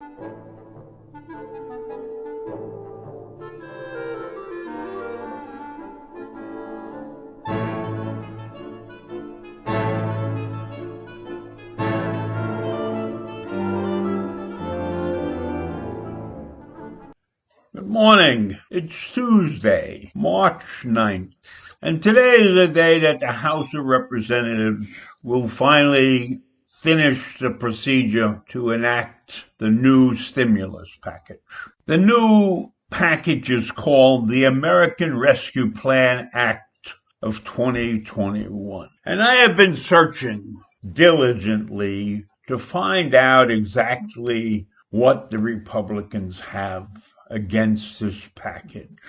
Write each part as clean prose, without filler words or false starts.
Good morning. It's Tuesday, March 9th, and today is the day that the House of Representatives will finally finish the procedure to enact the new stimulus package. The new package is called the American Rescue Plan Act of 2021. And I have been searching diligently to find out exactly what the Republicans have against this package.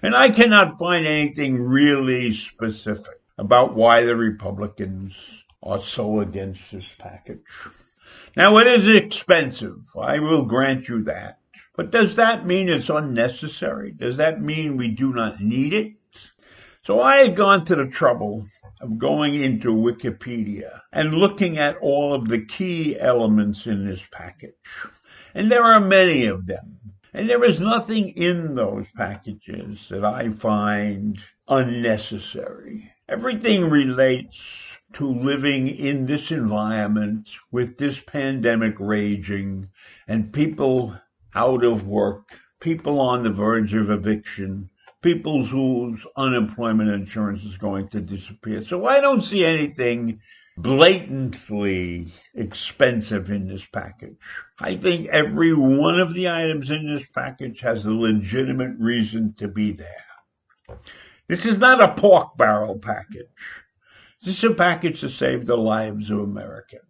And I cannot find anything really specific about why the Republicans are so against this package. Now, it is expensive. I will grant you that. But does that mean it's unnecessary? Does that mean we do not need it? So I had gone to the trouble of going into Wikipedia and looking at all of the key elements in this package. And there are many of them. And there is nothing in those packages that I find unnecessary. Everything relates to living in this environment with this pandemic raging and people out of work, people on the verge of eviction, people whose unemployment insurance is going to disappear. So I don't see anything blatantly expensive in this package. I think every one of the items in this package has a legitimate reason to be there. This is not a pork barrel package. This is a package to save the lives of Americans.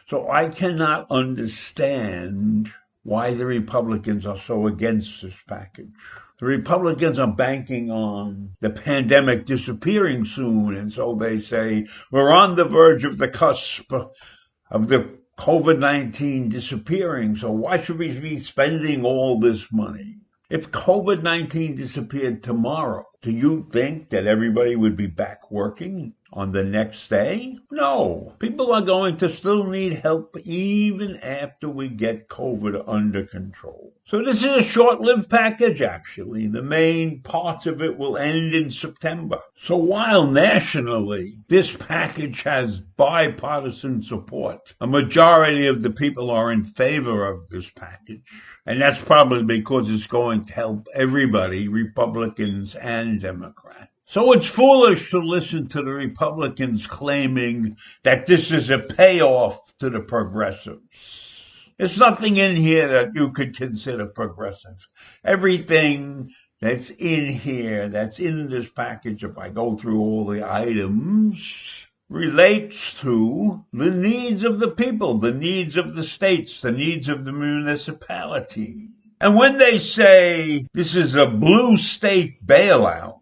So I cannot understand why the Republicans are so against this package. The Republicans are banking on the pandemic disappearing soon, and so they say, we're on the verge of the cusp of the COVID-19 disappearing, so why should we be spending all this money? If COVID-19 disappeared tomorrow, do you think that everybody would be back working on the next day? No. People are going to still need help even after we get COVID under control. So this is a short-lived package, actually. The main parts of it will end in September. So while nationally this package has bipartisan support, a majority of the people are in favor of this package. And that's probably because it's going to help everybody, Republicans and Democrats. So it's foolish to listen to the Republicans claiming that this is a payoff to the progressives. There's nothing in here that you could consider progressive. Everything that's in here, that's in this package, if I go through all the items, relates to the needs of the people, the needs of the states, the needs of the municipality. And when they say this is a blue state bailout,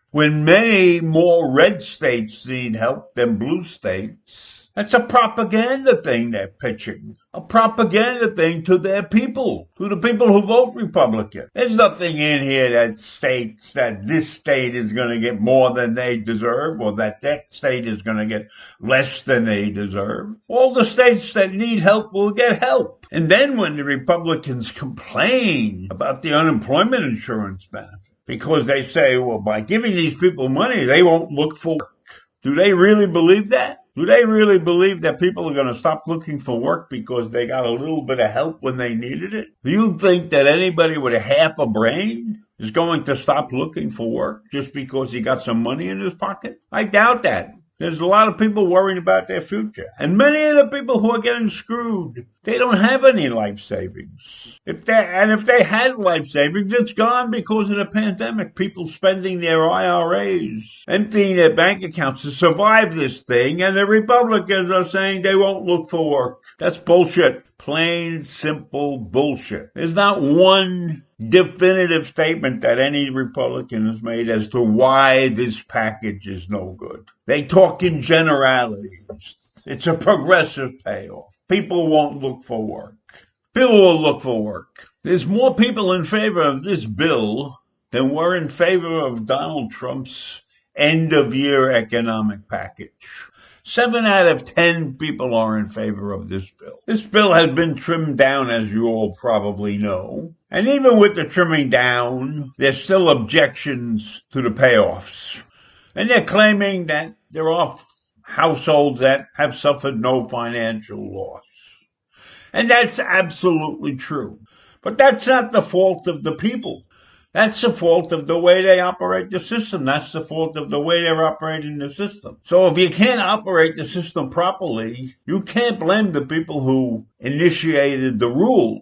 when many more red states need help than blue states, that's a propaganda thing they're pitching. A propaganda thing to their people, to the people who vote Republican. There's nothing in here that states that this state is going to get more than they deserve or that state is going to get less than they deserve. All the states that need help will get help. And then when the Republicans complain about the unemployment insurance benefit, because they say, well, by giving these people money, they won't look for work. Do they really believe that? Do they really believe that people are going to stop looking for work because they got a little bit of help when they needed it? Do you think that anybody with a half a brain is going to stop looking for work just because he got some money in his pocket? I doubt that. There's a lot of people worrying about their future. And many of the people who are getting screwed, they don't have any life savings. If they had life savings, it's gone because of the pandemic. People spending their IRAs, emptying their bank accounts to survive this thing, and the Republicans are saying they won't look for work. That's bullshit. Plain, simple bullshit. There's not one definitive statement that any Republican has made as to why this package is no good. They talk in generalities. It's a progressive payoff. People won't look for work. People will look for work. There's more people in favor of this bill than were in favor of Donald Trump's end-of-year economic package. 7 out of 10 people are in favor of this bill. This bill has been trimmed down, as you all probably know. And even with the trimming down, there's still objections to the payoffs. And they're claiming that there are households that have suffered no financial loss. And that's absolutely true. But that's not the fault of the people. That's the fault of the way they operate the system. That's the fault of the way they're operating the system. So if you can't operate the system properly, you can't blame the people who initiated the rules.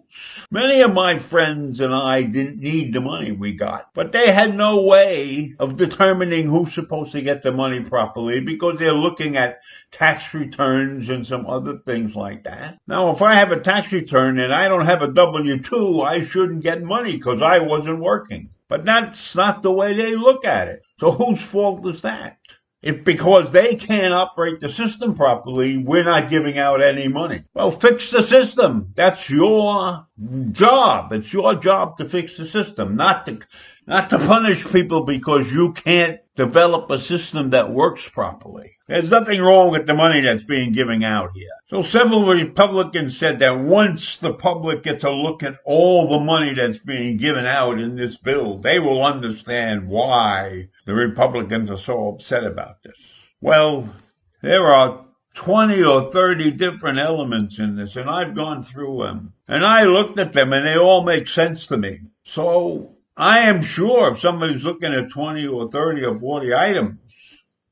Many of my friends and I didn't need the money we got, but they had no way of determining who's supposed to get the money properly because they're looking at tax returns and some other things like that. Now, if I have a tax return and I don't have a W-2, I shouldn't get money because I wasn't working. But that's not the way they look at it. So whose fault is that? If because they can't operate the system properly, we're not giving out any money. Well, fix the system. That's your job. It's your job to fix the system, not to punish people because you can't develop a system that works properly. There's nothing wrong with the money that's being given out here. So several Republicans said that once the public gets a look at all the money that's being given out in this bill, they will understand why the Republicans are so upset about this. Well, there are 20 or 30 different elements in this, and I've gone through them. And I looked at them, and they all make sense to me. So I am sure if somebody's looking at 20 or 30 or 40 items,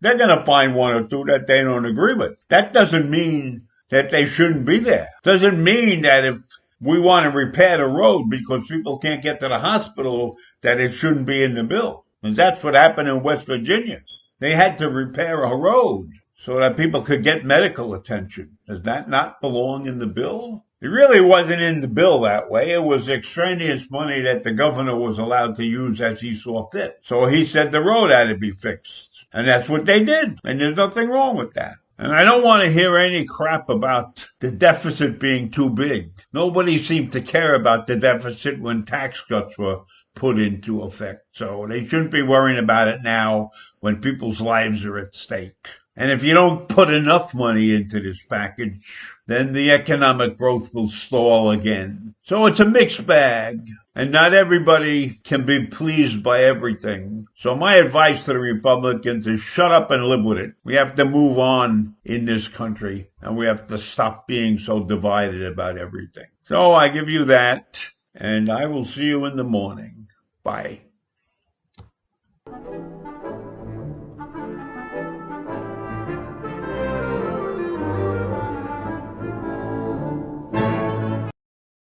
they're going to find one or two that they don't agree with. That doesn't mean that they shouldn't be there. Doesn't mean that if we want to repair the road because people can't get to the hospital, that it shouldn't be in the bill. And that's what happened in West Virginia. They had to repair a road so that people could get medical attention. Does that not belong in the bill? It really wasn't in the bill that way. It was extraneous money that the governor was allowed to use as he saw fit. So he said the road had to be fixed. And that's what they did. And there's nothing wrong with that. And I don't want to hear any crap about the deficit being too big. Nobody seemed to care about the deficit when tax cuts were put into effect. So they shouldn't be worrying about it now when people's lives are at stake. And if you don't put enough money into this package, then the economic growth will stall again. So it's a mixed bag, and not everybody can be pleased by everything. So my advice to the Republicans is shut up and live with it. We have to move on in this country, and we have to stop being so divided about everything. So I give you that, and I will see you in the morning. Bye.